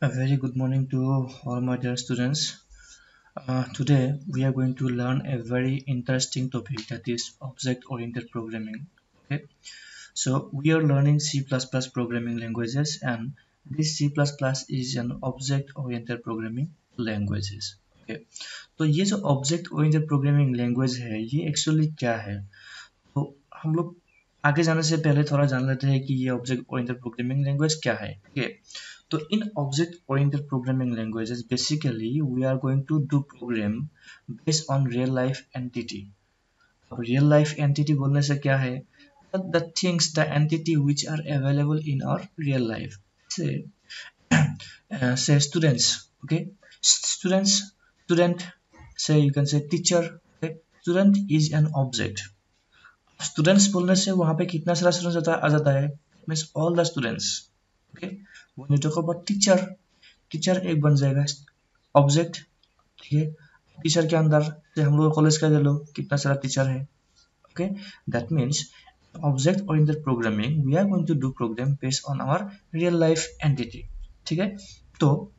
A very good morning to all my dear students. Today we are going to learn a very interesting topic, that is object-oriented programming. Okay, so we are learning C++ programming languages, and this C++ is an object-oriented programming languages. Okay, तो ये जो object-oriented programming language है, ये actually क्या है? तो हम लोग आगे जाने से पहले थोड़ा जान लेते हैं कि ये ऑब्जेक्ट ओरिएंटेड प्रोग्रामिंग लैंग्वेज क्या है. Okay, तो in object oriented programming languages basically we are going to do program based on real life entity. अब रियल लाइफ एंटिटी बोलने से क्या है? The things, the entity which are available in our real life. Say students. Okay, student, say you can say teacher. Okay, student is an object. Students बोलने से वहां पे कितना सारा स्टूडेंट्स आ जाता है? Means all the students. Okay, when you talk about teacher, teacher एक बन जाएगा ऑब्जेक्ट. ठीक है, टीचर के अंदर से हम लोग कॉलेज का ले लो, कितना सारा टीचर है. Okay, that means object oriented programming we are going to do program based on our real life entity. ठीक है, तो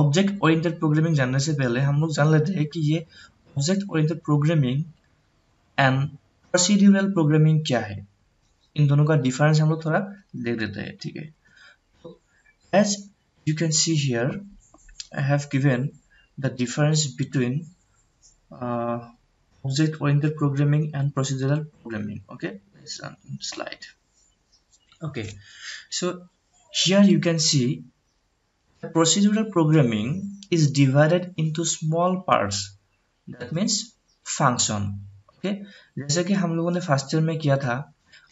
ऑब्जेक्ट ओरिएंटेड प्रोग्रामिंग जानने से पहले हम लोग जान लेते हैं कि ये object oriented programming and procedural programming क्या है. इन दोनों का डिफरेंस हम लोग थोड़ा देख लेते हैं. ठीक है, तो as you can see here I have given the difference between object oriented programming and procedural programming. Okay, let's slide. Okay, so here you can see that procedural programming is divided into small parts, that means function. Okay, जैसे कि हम लोगों ने first year में किया था,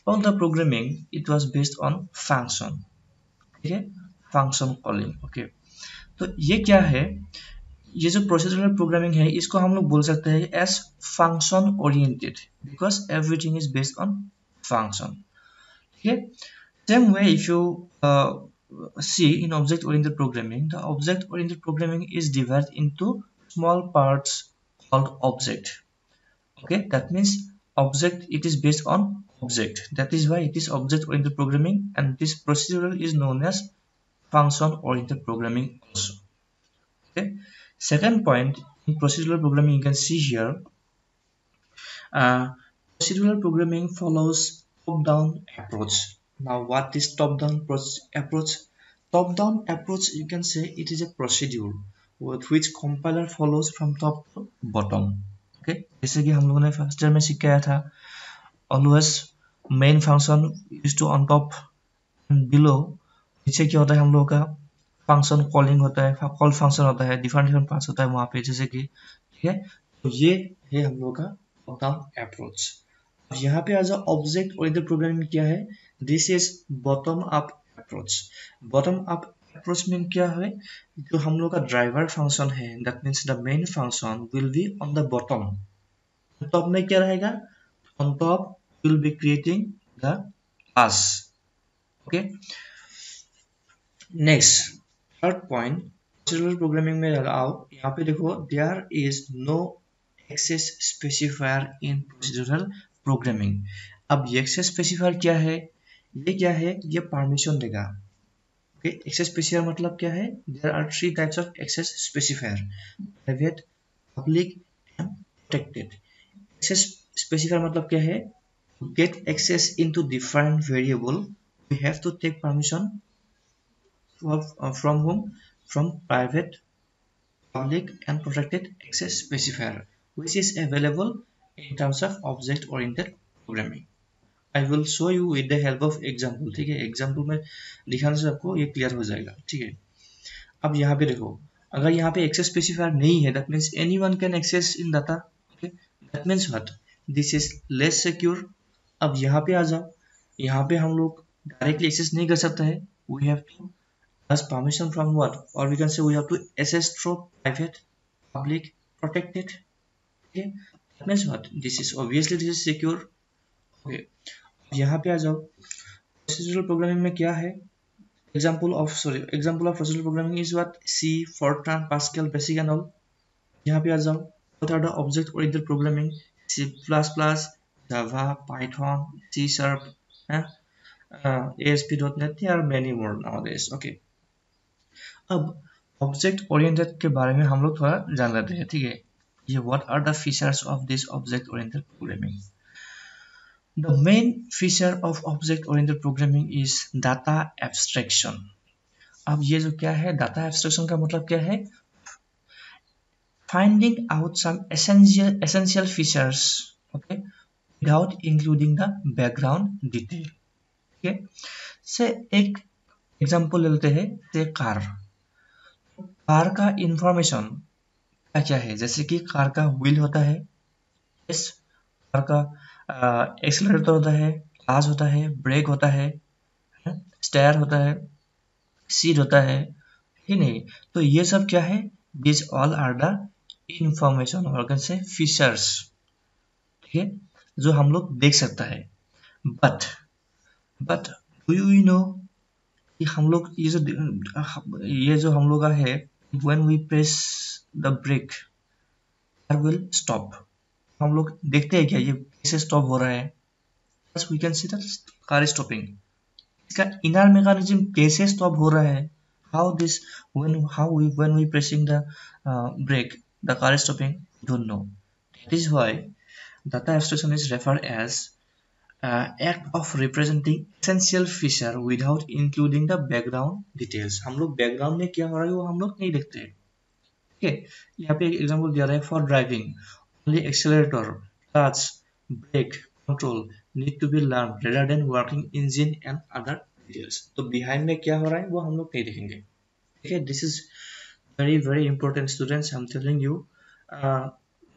all the programming it was based on function. ठीक है, फंक्शन कॉलिंग. ओके, तो ये क्या है? ये जो प्रोसीजरल प्रोग्रामिंग है, इसको हम लोग बोल सकते हैं as function oriented, because everything is based on function. ठीक है, same way if you see in object oriented programming, the object oriented programming is divided into small parts called object. Okay, that means object, it is based on object, that is why it is object oriented programming, and this procedural is known as function oriented programming also. Okay, second point, in procedural programming you can see here procedural programming follows top down approach. Now what is top down approach? Top down approach, you can say it is a procedure with which compiler follows from top to bottom. Okay, जैसे कि हम लोगों ने first year में सीखा था, always main function is to on top and below. नीचे क्या होता है हम लोगों का? फंक्शन कॉलिंग होता है, कॉल फंक्शन होता है, डिफरेंट डिफरेंट पार्ट्स होता है वहां पे, जैसे कि. ठीक है, तो ये है हम लोगों का टॉप डाउन अप्रोच. यहाँ पे एज ऑब्जेक्ट ओरिएंटेड प्रोग्रामिंग क्या है? This is bottom up approach. Bottom up approach mean क्या है? जो हम लोग का ड्राइवर फंक्शन है, that means the main function will be on the bottom. Top में क्या रहेगा? On top will be creating the class. Okay, next third point, procedural programming में आओ. यहाँ पे देखो, there is no access specifier in procedural programming. अब ये एक्सेस स्पेसिफायर क्या है? ये क्या है? ये परमिशन देगा. ओके, एक्सेस स्पेसिफायर मतलब क्या है? There are three types of access specifier: private, public and protected. Access specifier मतलब क्या है? To get access into different variable we have to take permission from whom? From private, public and protected access specifier, which is available in terms of object oriented programming. I will show you with the help of example. ठीक है, example में दिखाने से आपको ये clear हो जाएगा. ठीक है, अब यहाँ पे देखो, अगर यहाँ पे एक्सेस स्पेसिफायर नहीं है, that means anyone can access in data. Okay, that means what? This is less secure. अब यहाँ पे आ जाओ, यहाँ पे हम लोग डायरेक्टली एक्सेस नहीं कर सकते हैं. We have to ask permission from what? Or we can say we have to access through private, public, protected. Okay, that means what? This is obviously this is secure. Okay, यहाँ पे आ जाओ. Procedural programming में क्या है? Example of procedural programming is what? C, Fortran, Pascal, Basic and all. यहाँ पे आ जाओ. What are the object oriented programming? C++, Java, Python, C#, ASP.NET. There are many more nowadays. Okay. अब object oriented के बारे में हम लोग थोड़ा जान लेते हैं, ठीक है। ये what are the features of this object oriented programming. The main feature of object oriented programming is data abstraction. अब ये जो क्या है, डाटा एब्स्ट्रैक्शन का मतलब क्या है, finding out some essential features, okay, without including the background detail, okay। से एक एग्जांपल लेते हैं, से कार का इंफॉर्मेशन क्या क्या है, जैसे कि कार का व्हील होता है, इस कार का एक्सीलरेटर होता है, क्लच होता है, ब्रेक होता है, स्टेयर होता है, सीट होता है कि नहीं। तो ये सब क्या है, this all are the information और कैसे फीचर्स, ठीक है, जो हम लोग देख सकता है। बट डू यू नो कि हम लोग ये जो हम लोग का है, when we press the brake car will stop. हम लोग देखते हैं क्या ये कैसे स्टॉप हो रहा है, बस we can see the car stopping. इसका इनर मैकेनिज्म कैसे स्टॉप हो रहा है, how this when we pressing the brake the car is stopping, don't know। that is why data abstraction is referred as act of representing essential feature without including the background details। हम लोग background में क्या हो रहा है वो हम लोग नहीं देखते हैं, ठीक है। यहाँ पे एक एग्जांपल दिया रहा है, for driving only accelerator, clutch, brake, control need to be learn rather than working engine and other details. तो बिहाइंड में क्या हो रहा है वो हम लोग नहीं देखेंगे, ठीक है। This is very important students, I'm telling you,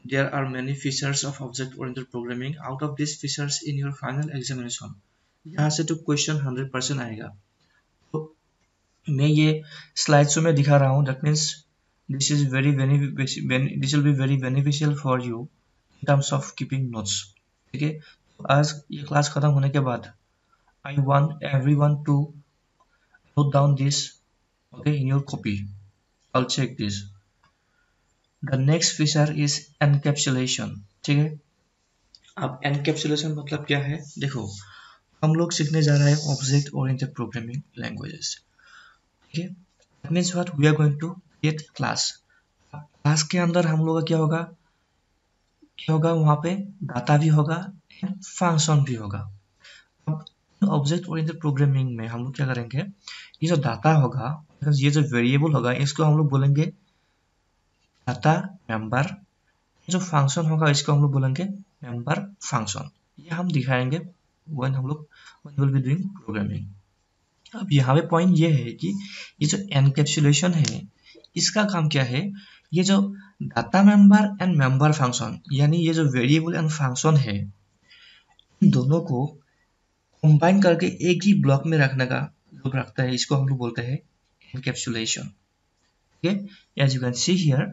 there are many features of object oriented programming। out of these features in your final examination यहाँ से तो क्वेश्चन 100% आएगा। तो मैं ये स्लाइड शो में दिखा रहा हूँ, that means this is this will be very beneficial for you in terms of keeping notes, ठीक है। तो आज ये क्लास खत्म होने के बाद I want everyone to note down this, okay, in your copy. I'll check this। The next feature is encapsulation, ठीक है। अब encapsulation मतलब क्या है, देखो हम लोग सीखने जा रहे हैं ऑब्जेक्ट ओरिएंटेड प्रोग्रामिंग लैंग्वेजेस, ठीक है। That means what we are going to get class। Class के अंदर हम लोग का क्या होगा वहां पे डाटा भी होगा एंड फंक्शन भी होगा। अब ऑब्जेक्ट ओरिएंटेड प्रोग्रामिंग में हम लोग क्या करेंगे, ये जो डाटा होगा, ये जो वेरिएबल होगा, इसको हम लोग बोलेंगे डाटा मेंबर। जो फंक्शन होगा इसको हम लोग बोलेंगे मेंबर फंक्शन। ये हम दिखाएंगे when will be doing programming. अब यहाँ पे पॉइंट ये है कि ये जो एनकैप्सुलेशन है इसका काम क्या है, ये जो data member and member function यानी ये जो वेरिएबल एंड फंक्शन है, इन दोनों को कंबाइन करके एक ही ब्लॉक में रखने का जो रखता है, इसको हम लोग बोलते हैं encapsulation. Okay, as you can see here,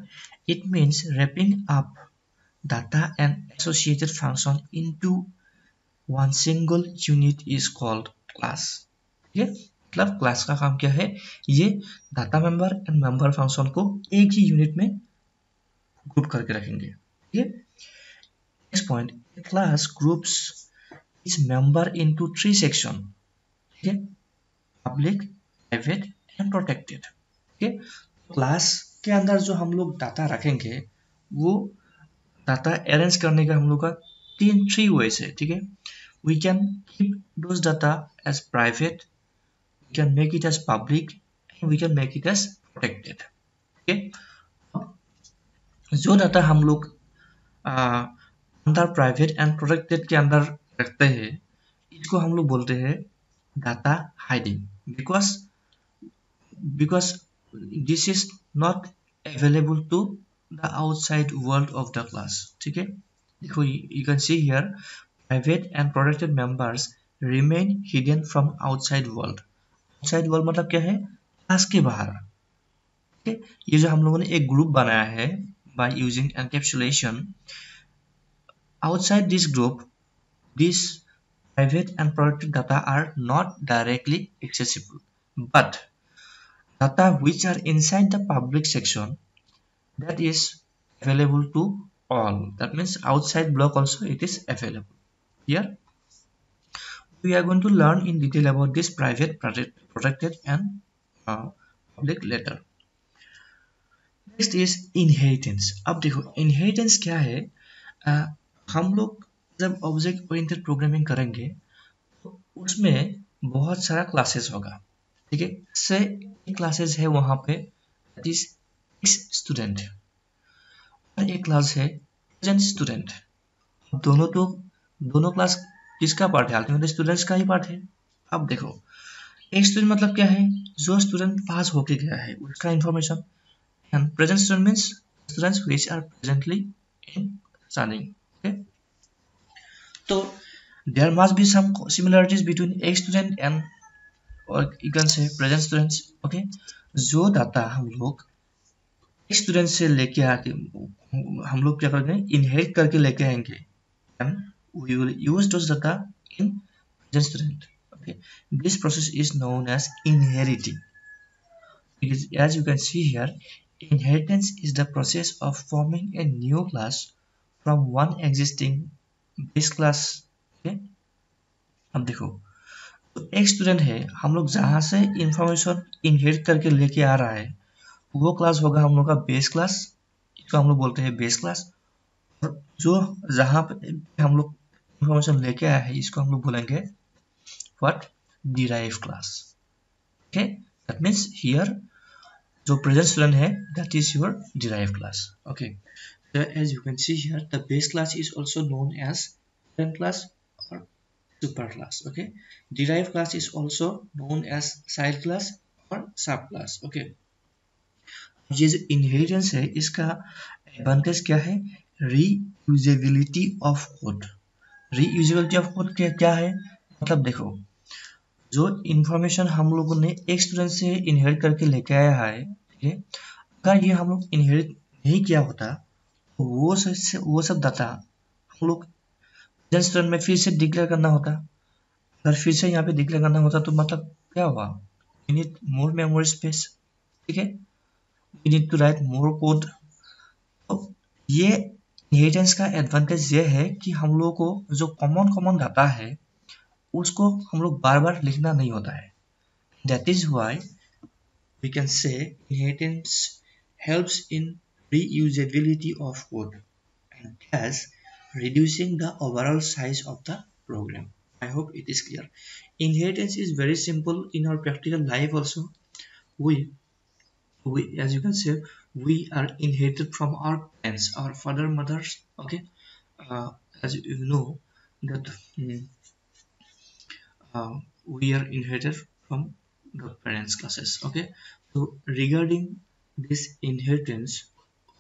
it means wrapping up data and associated function into one single unit is called class। ठीक है, मतलब क्लास का काम क्या है, ये data member and member function को एक ही यूनिट में ग्रुप करके रखेंगे, ठीक है। Next point, class groups is member into 3 section, ठीक है, पब्लिक, प्राइवेट एंड प्रोटेक्टेड, ठीक है। क्लास के अंदर जो हम लोग डाटा रखेंगे वो डाटा अरेंज करने का हम लोग का 3 वेज है, ठीक है। We can keep those data as private, we can make it as public and we can make it as protected, ठीक है। जो डाटा हम लोग अंदर प्राइवेट एंड प्रोटेक्टेड के अंदर रखते हैं इसको हम लोग बोलते हैं data hiding, because this is not available to the outside world of the class, ठीक है। देखो you can see here private and protected members remain hidden from outside world। outside world मतलब क्या है, क्लास के बाहर, ठीक है। ये जो हम लोगों ने एक ग्रुप बनाया है by using encapsulation, outside this group these private and protected data are not directly accessible, but data which are inside the public section that is available to all। That means outside block also it is available। Here we are going to learn in detail about this private, protected and public later. Next is inheritance. अब देखो inheritance क्या है। हम लोग जब object oriented programming करेंगे तो उसमें बहुत सारा क्लासेस होगा, ठीक है। से एक क्लासेस है वहां पे दैट इज स्टूडेंट, और एक क्लास है प्रेजेंट स्टूडेंट। दोनों क्लास किसका पार्ट है? अल्टीमेटली स्टूडेंट्स का ही पार्ट है। अब देखो एक स्टूडेंट मतलब क्या है? जो स्टूडेंट पास होके गया है उसका information, and present student means students which are presently in studying, okay. तो there must be some similarities between a student and or you can say present students, okay। जो डाटा हम लोग स्टूडेंट से लेके आके हम लोग क्या करेंगे? इनहेरिट करके लेके आएंगे, and we will use those data in present student, okay। This process is known as inheriting, because as you can see here, inheritance is the process of forming a new class from one existing base class, okay। अब देखो तो एक student है, हम लोग जहां से information inherit करके लेके आ रहा है वो क्लास होगा हम लोग का बेस क्लास, इसको हम लोग बोलते हैं बेस क्लास। और जो जहां पे हम लोग इंफॉर्मेशन लेके आया है इसको हम लोग बोलेंगे what? Derive class, okay. That means here जो प्रेजेंट स्टूडेंट है that is your derive class, okay. As you can see here the base class is also known as parent class और super class, okay। derived class is also known as child class or subclass, okay। ये जो inheritance है इसका advantage क्या है? reusability of code। reusability of code क्या है? मतलब देखो जो इंफॉर्मेशन हम लोगों ने एक स्टूडेंट से इनहेरिट करके लेके आया है, ठीक है, अगर ये हम लोग इनहेरिट नहीं किया होता तो वो सब डाटा हम लोग स्टूडेंट में फिर से डिक्लेयर करना होता। अगर फिर से यहाँ पे डिक्लेयर करना होता तो मतलब क्या हुआ? We need more memory space, ठीक है, we need to write more code. तो ये इनहेरिटेंस का एडवांटेज ये है कि हम लोगों को जो कॉमन डाटा है उसको हम लोग बार बार लिखना नहीं होता है। That is why we can say inheritance helps in reusability of code and thus reducing the overall size of the program. I hope it is clear. Inheritance is very simple in our practical life also. We as you can see, we are inherited from our parents, our father, mothers, okay। As you know that we are inherited from the parents classes, okay। So regarding this inheritance,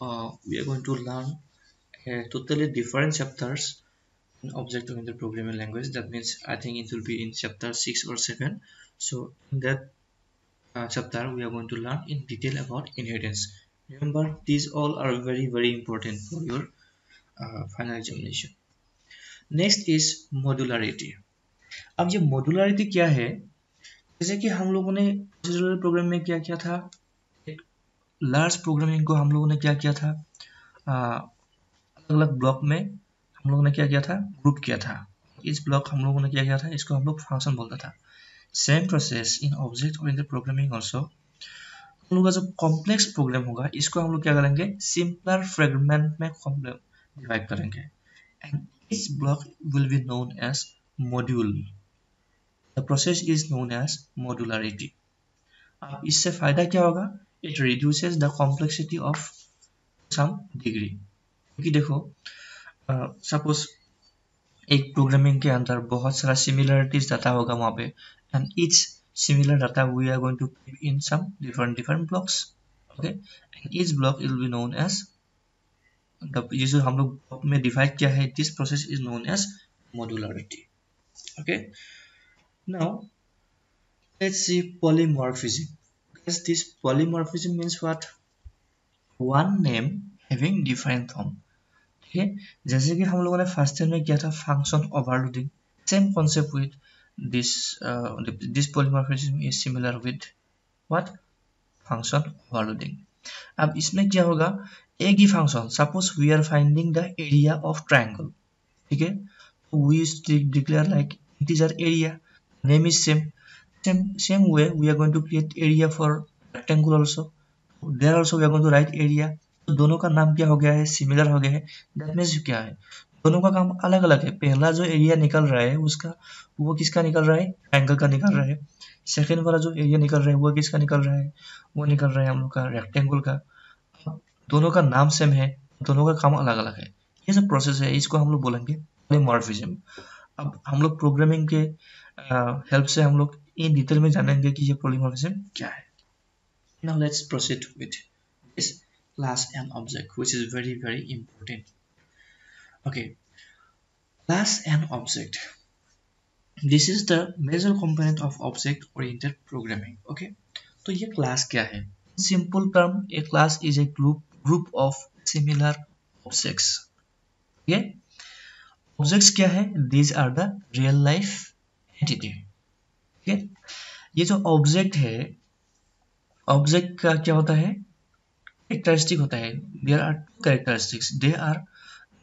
we are going to learn totally different chapters in object-oriented programming language. That means I think it will be in chapter 6 or 7. So in that chapter we are going to learn in detail about inheritance. Remember, these all are very important for your final examination. Next is modularity. अब ये modularity क्या है? जैसे कि हम लोगों ने procedural programme में क्या किया था, एक लार्ज प्रोग्रामिंग को हम लोगों ने क्या किया था, अलग अलग ब्लॉक में हम लोगों ने क्या किया था? ग्रुप किया था। इस ब्लॉक हम लोगों ने क्या किया था? इसको हम लोग फंक्शन बोलता था। Same process in object oriented programming also. हम लोग का जो कॉम्प्लेक्स प्रोग्राम होगा इसको हम लोग क्या करेंगे? सिंपलर फ्रेगमेंट में डिवाइड करेंगे, एंड इस block will be known as module. The process is known as modularity. अब इससे फायदा क्या होगा? It reduces the complexity of some degree. क्योंकि देखो सपोज एक प्रोग्रामिंग के अंदर बहुत सारा सिमिलरिटीज डाटा होगा वहां पे, and each similar data we are going to keep in some different blocks, okay. And each block will be known as ये जो हम लोग ब्लॉक में डिवाइड किया है, this process is known as modularity, okay. Now let's see polymorphism. This polymorphism means what? One name having different form, ठीक है। जैसे कि हम लोगों ने फर्स्ट ईयर में किया था function overloading, same concept with this polymorphism is similar with what? Function overloading. अब इसमें क्या होगा? एक ही function, suppose we are finding the area of triangle, ठीक है, we declare like integer area, name is same way we are going to create area for rectangle also. There also we are going to write area. तो दोनों का नाम क्या हो गया है, सिमिलर हो गया है. दैट मीन्स क्या है, दोनों का काम अलग अलग है. पहला जो एरिया निकल रहा है उसका, वो किसका निकल रहा है, ट्रायंगल का निकल रहा है. सेकेंड वाला जो एरिया निकल रहा है वो किसका निकल रहा है, वो निकल रहा है हम लोग का रेक्टेंगल का. दोनों का नाम सेम है, दोनों का काम अलग अलग है. ये सब प्रोसेस है, इसको हम लोग बोलेंगे पॉलीमॉर्फिज्म. अब हम लोग प्रोग्रामिंग के हेल्प से हम लोग इन डिटेल में जानेंगे कि ये पॉलीमॉर्फिज्म क्या है. Now let's proceed with this class and object, which is very important. Okay, class and object. This is the major component of object oriented programming. Okay, तो ये class क्या है? Simple term, a class is a group of similar objects. Okay, objects क्या है? These are the real life entity. Okay, ये जो object है, object का क्या होता है, कैरेक्टरिस्टिक होता है. There are two characteristics. They are,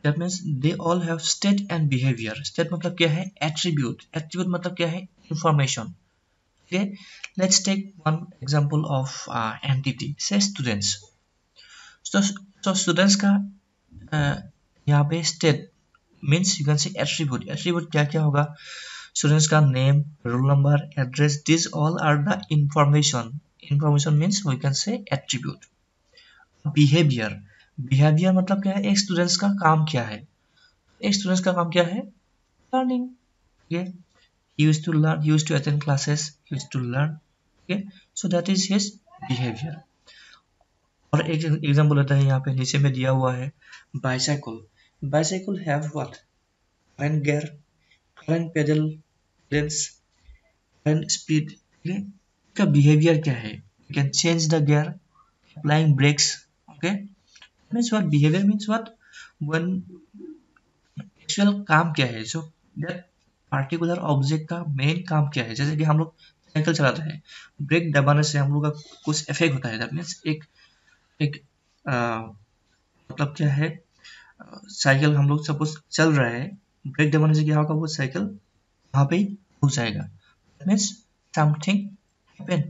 that means they all have state and behaviour. State मतलब क्या है, एट्रीब्यूट. एट्रीब्यूट मतलब क्या है, information. Okay, let's take one example of entity, say students. तो स्टूडेंट्स का यहाँ पे state means you can say attribute. Attribute क्या क्या होगा, स्टूडेंट्स का name, roll number, address. This all are the information. Information means we can say attribute. Behavior. Behavior मतलब क्या है, एक स्टूडेंट्स का काम क्या है. एक स्टूडेंट्स का काम क्या है, learning. Okay, he used to learn, he used to attend classes, he used to learn. Okay, so that is his behavior. और एक एग्जांपल होता है यहाँ पे नीचे में दिया हुआ है, bicycle. Bicycle have what, current gear, current pedal, balance, current speed. Okay, का बिहेवियर क्या है, you can change the gear, applying brakes. Okay, means what, behavior means what, when actual काम क्या है, so that particular object का main काम क्या है. जैसे कि हम लोग साइकिल चलाते हैं, ब्रेक दबाने से हम लोग का कुछ इफेक्ट होता है. दैट मीन्स एक मतलब क्या है, साइकिल हम लोग सपोज चल रहा है, ब्रेक दबाने से क्या होगा, वो साइकिल वहां पे ही रुक जाएगा. That means something happen,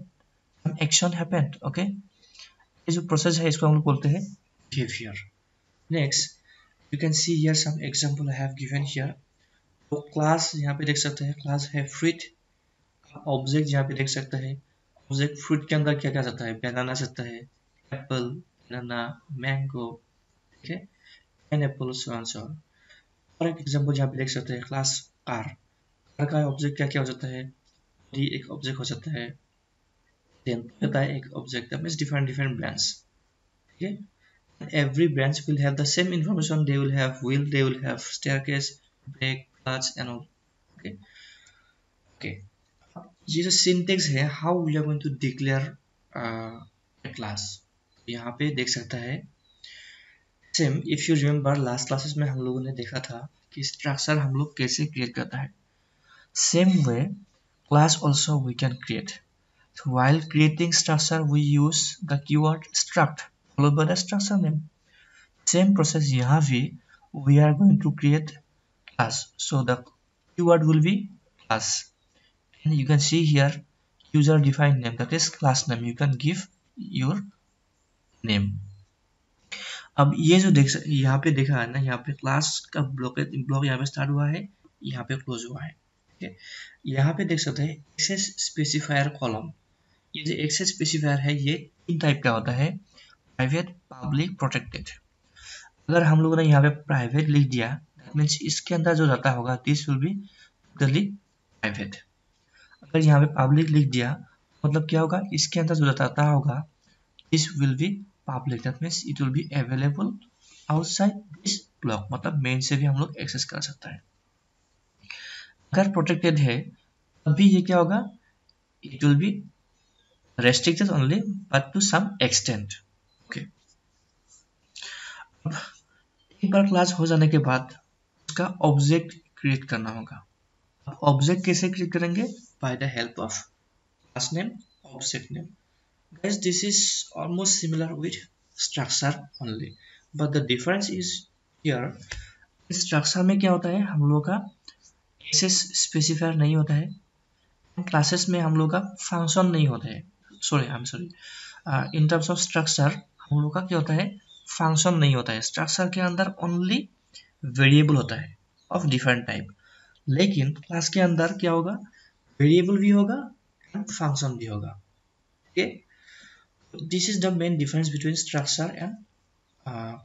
some action happened. Okay, ये जो प्रोसेस है इसको हम लोग बोलते हैं behavior. Next, you can see here some example I have given here. तो क्लास यहाँ पे देख सकते हैं, क्लास है fruit. ऑब्जेक्ट यहाँ पे देख सकते हैं, ऑब्जेक्ट फ्रूट के अंदर क्या क्या सकता है, बनाना सकता है, एप्पल, बनाना, मैंगो. ठीक है, pineapple, so and so on. और एक एग्जांपल यहाँ पे देख सकते हैं, क्लास कार. कार का ऑब्जेक्ट क्या क्या हो सकता है, एक ऑब्जेक्ट हो सकता है, होता है एक object. That means different brands. Okay, every branch will have the same information. They will have wheel, they will have staircase, brake, clutch and all. Okay, ये जो syntax है, how we are going to declare a class, यहाँ पे देख सकता है. Same, if you remember last classes में हम लोगों ने देखा था कि स्ट्रक्चर हम लोग कैसे क्रिएट करता है. Same way class also we can create. So while creating structure, we use the keyword struct followed by the structure name. Same process यहाँ भी we are going to create class. So the keyword will be class, and you can see here user defined name, that is class name. You can give your name. अब ये जो यहाँ पे देखा है ना, यहाँ पे क्लास का ब्लॉक यहाँ पे स्टार्ट हुआ है, यहाँ पे क्लोज हुआ है. Okay? यहाँ पे देख सकते हैं एक्सेस स्पेसिफायर कॉलम. ये जो एक्सेस स्पेसिफायर है ये तीन टाइप का होता है, प्राइवेट, पब्लिक, प्रोटेक्टेड. अगर हम लोगों ने यहाँ पे प्राइवेट लिख दिया, दैट मीन्स इसके अंदर जो डाटा होगा this will be totally private. अगर यहाँ पे पब्लिक लिख दिया मतलब क्या होगा, इसके अंदर जो डाटा होगा this will be public. That means it will be available outside this block, मतलब मेन से भी हम लोग एक्सेस कर सकता है. अगर प्रोटेक्टेड है तभी ये क्या होगा, it will be restricted only but to some extent. Okay, अब एक बार क्लास हो जाने के बाद उसका ऑब्जेक्ट क्रिएट करना होगा. अब ऑब्जेक्ट कैसे क्रिएट करेंगे, by the help of class name, object name. Guys, this is almost similar with structure only, but the difference is here. Structure में क्या होता है, हम लोग का एक्सेस स्पेसिफायर नहीं होता है, क्लासेस में हम लोग का फंक्शन नहीं होता है. Sorry, in terms of structure हम लोग का क्या होता है, फंक्शन नहीं होता है। स्ट्रक्चर के अंदर ओनली वेरिएबल होता है ऑफ डिफरेंट टाइप, लेकिन क्लास के अंदर क्या होगा, वेरिएबल भी होगा एंड फंक्शन भी होगा। Okay, this is the main difference between structure and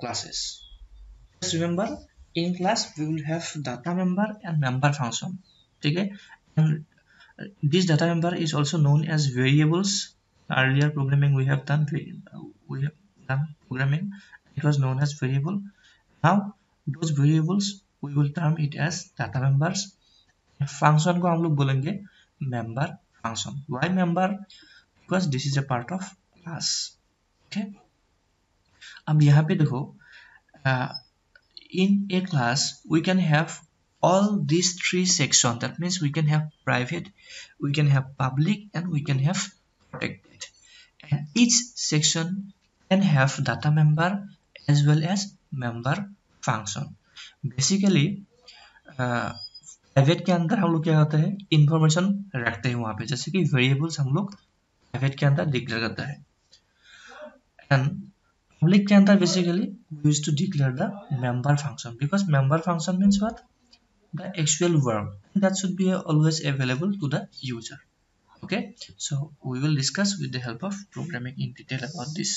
classes. Just remember, in class we will have data member and member function. ठीक है, and this data member is also known as variables. Earlier programming we have done programming, it was known as variable. Now those variables we will term it as data members. Function को हम लोग बोलेंगे member function. Why member? Because this is a part of class. Okay, अब यहाँ पे देखो, in a class we can have all these three sections. That means we can have private, we can have public, and we can have protected, and each section can have data member as well as member function. Basically private के अंदर हम लोग क्या होता है, information रखते हैं वहां पे, जैसे कि वेरिएबल्स हम लोग प्राइवेट के अंदर डिक्लेयर करता है, एंड public के अंदर basically we used to declare the member function, because member function means what, the actual verb that should be always available to the user. Okay, so we will discuss with the help of programming in detail about this.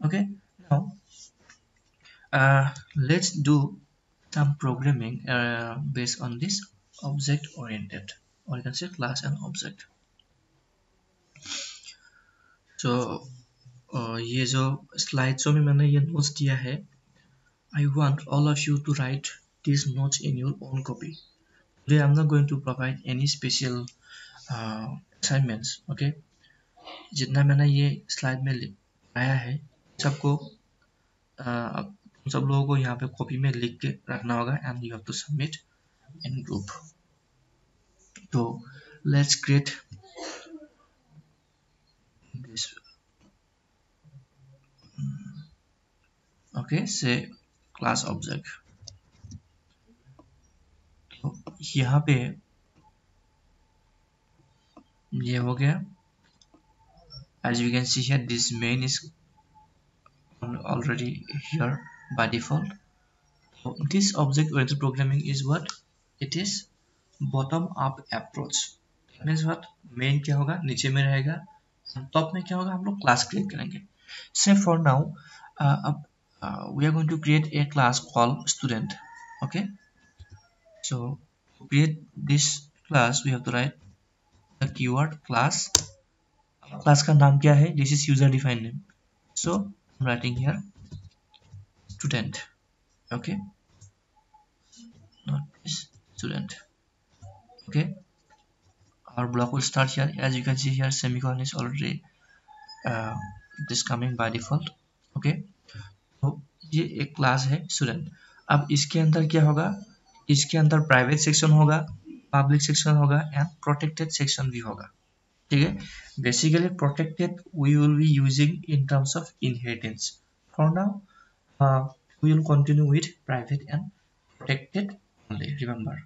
Okay, now let's do some programming based on this object oriented, or you can say class and object. So ये जो slide show में मैंने ये notes दिया है, I want all of you to write these notes in your own copy. Today I'm not going to provide any special assignments. Okay, जितना मैंने ये स्लाइड में आया है सबको सब लोगों को यहाँ पे कॉपी में लिख के रखना होगा, and you have to submit in group. So let's create this. Okay, say class object. तो यहाँ पे ये हो गया. As you can see here, this main is already here by default. So this object oriented programming is what it is, bottom up approach. That means what, main क्या होगा नीचे में रहेगा, top में क्या होगा, हम लोग class create करेंगे. Say for now we are going to create a class called student. Okay, so to create this class we have to write the keyword class. Class का नाम क्या है, this is user defined name, so I am writing here student. Okay, not this student. Okay, our block will start here. As you can see here, semicolon is already this coming by default. Okay, तो ये एक class है student. अब इसके अंदर क्या होगा, इसके अंदर प्राइवेट सेक्शन होगा, पब्लिक सेक्शन होगा एंड प्रोटेक्टेड सेक्शन भी होगा. ठीक है, basically protected we will be using in terms of inheritance. For now we will continue with private and protected only, remember.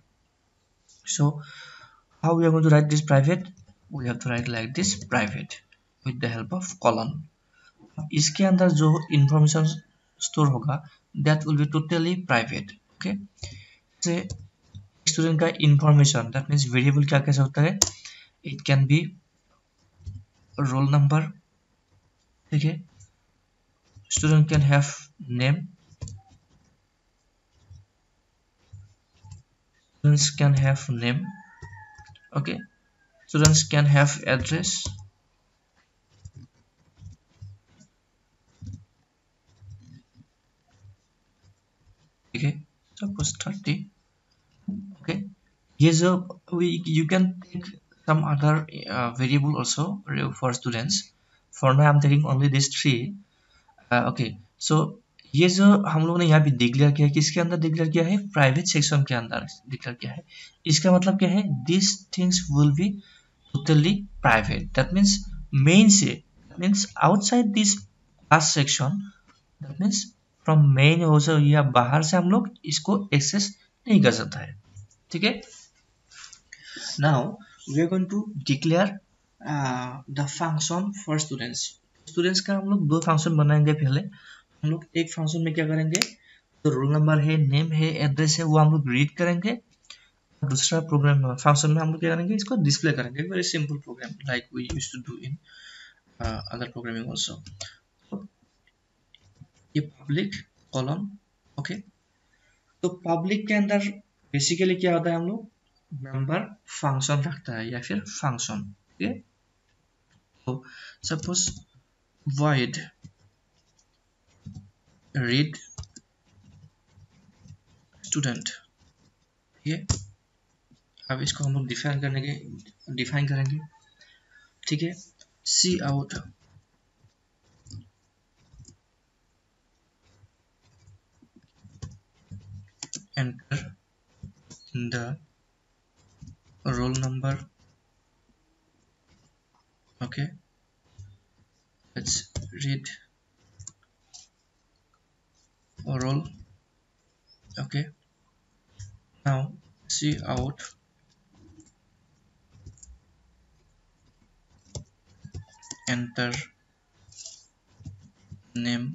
So how we are going to write this private, we have to write like this private with the help of colon. इसके अंदर जो information store होगा that will be totally private. okay, से student का information, that means variable क्या कैसे होता है, it can be roll number. ठीक है, student can have name, students can have name. Okay, students can have address. Okay, suppose 30. Okay, ये जो you can take some other variable also for students. For now I'm taking only these three. Okay, so ये जो हम लोग ने यहाँ पे declare किया है, किसके अंदर डिक्लेयर किया है, प्राइवेट सेक्शन के अंदर डिक्लेयर किया है. इसका मतलब क्या है, this things will be totally private. That means main से, means outside this class section, that means from main हो से या बाहर से हम लोग इसको एक्सेस नहीं कर सकता है. ठीक है, now we are going to declare the function for students. Students का हम लोग दो फंक्शन बनाएंगे। पहले हम लोग एक फंक्शन में क्या करेंगे, तो रोल नंबर है, नेम है, एड्रेस है, वो हम लोग रीड करेंगे। दूसरा प्रोग्राम फंक्शन में हम लोग क्या करेंगे, इसको डिस्प्ले करेंगे। Very simple program like we used to do in other programming also. ये पब्लिक कॉलम, ओके। तो पब्लिक के अंदर बेसिकली क्या होता है, हम लोग मेंबर फंक्शन रखता है या फिर फंक्शन, ठीक है। तो सपोज void read student, ठीक है। अब इसको हम लोग डिफाइन करेंगे, ठीक है। सी out enter the roll number, okay. Let's read roll, okay. Now see out enter name,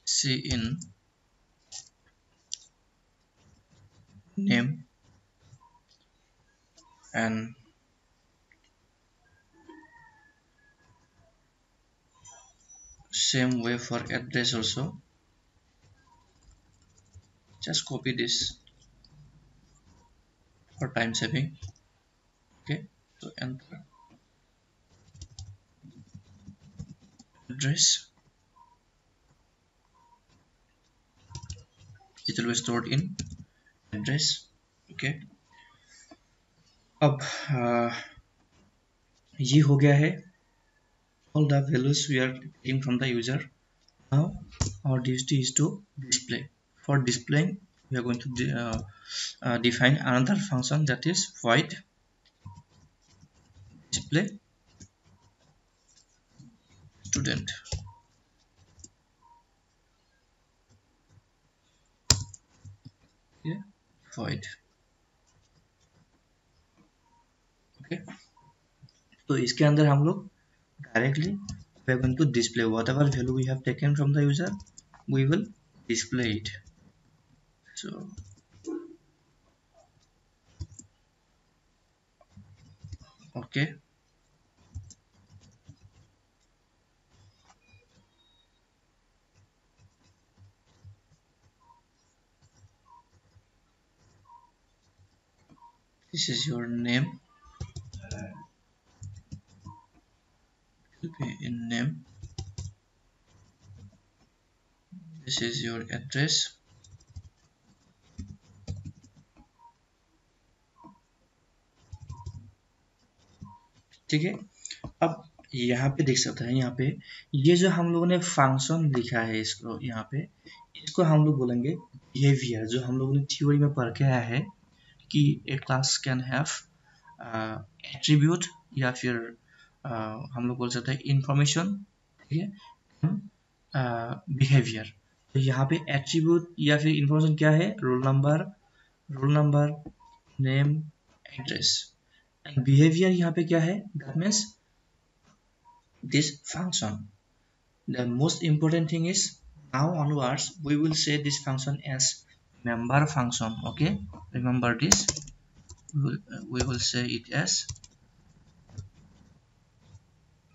see in name, and same way for address also. Just copy this for time saving, okay. So enter address, it will be stored in address, okay. अब ये हो गया है all the values we are getting from the user. Now our duty is to display. For displaying, we are going to define another function, that is void display student, yeah, void, okay. तो इसके अंदर हम लोग directly we are going to display whatever value we have taken from the user, we will display it. So okay, this is your name, will be in name, this is your address, ठीक है। अब यहाँ पे देख सकते हैं, यहाँ पे ये जो हम लोगों ने फंक्शन लिखा है, इसको यहाँ पे इसको हम लोग बोलेंगे बिहेवियर। जो हम लोगों ने थ्योरी में पढ़ के आया है कि ए क्लास कैन हैव एट्रीब्यूट या फिर हम लोग बोल सकते हैं इंफॉर्मेशन, ठीक है, बिहेवियर। तो यहाँ पे एट्रीब्यूट या फिर इंफॉर्मेशन क्या है, roll number, name, address, and behaviour यहाँ पे क्या है, that means this function. The most important thing is now onwards we will say this function as member function, okay. Remember this, we will say it as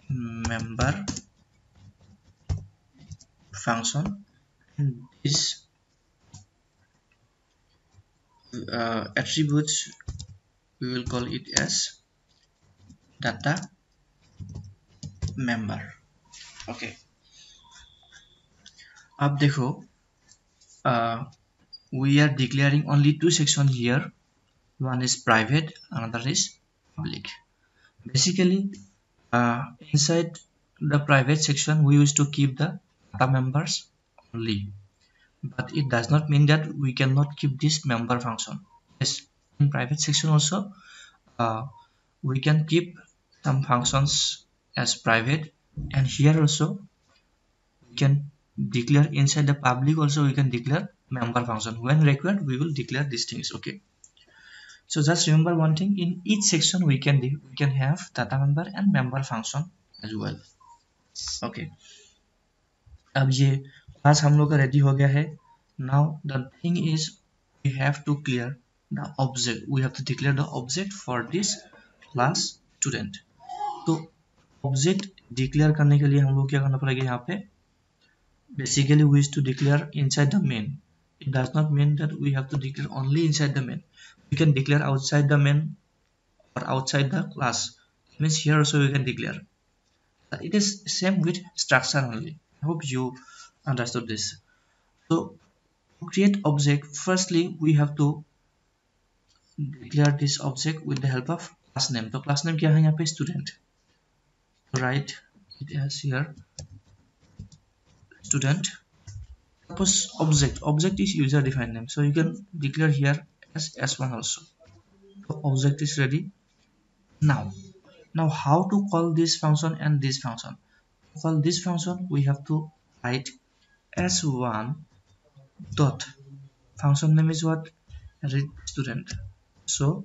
member function, and this attributes we will call it as data member, okay. अब देखो we are declaring only two sections here, one is private, another is public. Basically inside the private section we used to keep the data members only, but it does not mean that we cannot keep this member function. Yes, in private section also we can keep some functions as private, and here also we can declare inside the public also we can declare member function. When required we will declare these things, okay. So just remember one thing, in each section we can have data member and member function as well. Okay, अब ये class हम लोग का ready हो गया है. Now the thing is we have to clear the object. We have to declare the object for this class student. तो object declare करने के लिए हम लोग क्या करना पड़ेगा यहाँ पे. Basically we used to declare inside the main. It does not mean that we have to declare only inside the main. We can declare outside the main or outside the class. It means here also we can declare. It is same with structure only. I hope you understood this. So to create object, firstly we have to declare this object with the help of class name. तो class name क्या है यहाँ पे student. Write it as here student. Suppose object is user defined name, so you can declare here as s1 also. So object is ready. Now how to call this function and this function. To call this function we have to write s1 dot function name is what, read student, so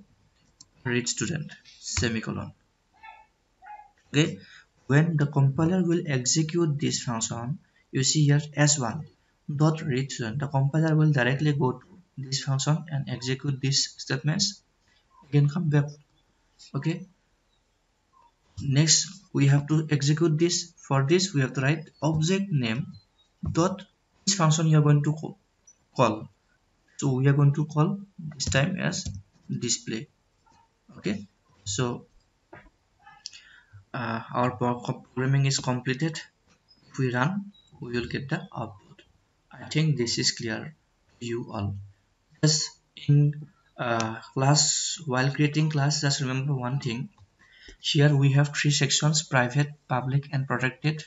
read student semicolon. Okay, when the compiler will execute this function, you see here s1 dot read student, the compiler will directly go to this function and execute these statements, again come back. Okay, next we have to execute this. For this we have to write object name dot this function you are going to call. So we are going to call this time as display. Okay, so our programming is completed. If we run, we will get the output. I think this is clear to you all. Just in class, while creating class, just remember one thing. Here we have three sections: private, public and protected.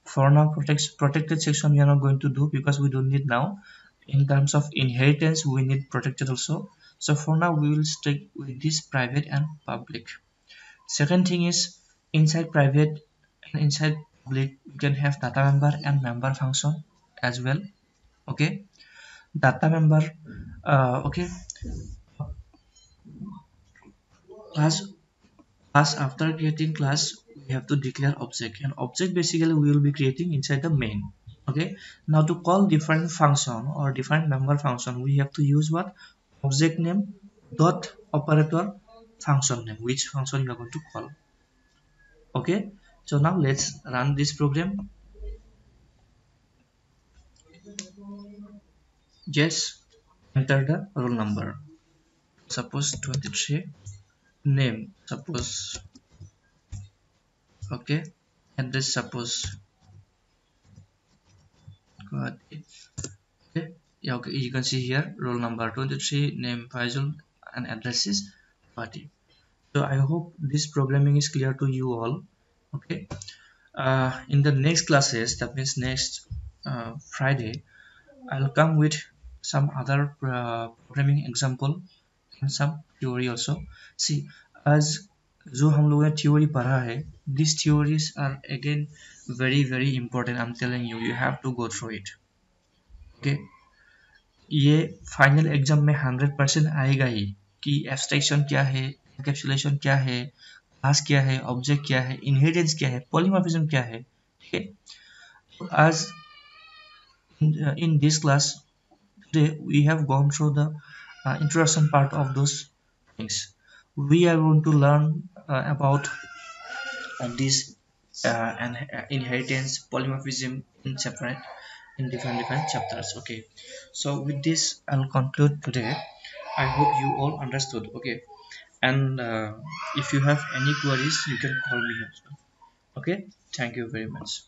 For now, protected section we are not going to do because we don't need now. In terms of inheritance we need protected also, so for now we will stick with this private and public. Second thing is, inside private and inside public we can have data member and member function as well. Okay, data member, okay, class after creating class we have to declare object, and object basically we will be creating inside the main. Okay, now to call different function or different member function we have to use what, object name dot operator function name, which function you are going to call. Okay, so now let's run this program. Just enter the roll number, suppose 23, name suppose, okay, address suppose, okay, yeah, okay, you can see here roll number 23, name Faisal and address is 40. So I hope this programming is clear to you all. Okay, in the next classes, that means next Friday, I'll come with some other programming example and some theory also. See, as जो हम लोगों ने theory पढ़ा है, these theories are again very important. I'm telling you, you have to go through it. Okay, ये final exam में 100% आएगा ही कि एब्स्ट्रैक्शन क्या है, एनकैप्सुलेशन क्या है, क्लास क्या है, ऑब्जेक्ट क्या है, इनहेरिटेंस क्या है, पॉलीमॉर्फिज्म क्या है. ठीक है, आज in this class today we have gone through the introduction part of those things. We are going to learn about this inheritance, polymorphism in separate, in different chapters. Okay, so with this I'll conclude today. I hope you all understood. Okay, and if you have any queries you can call me also. Okay, thank you very much.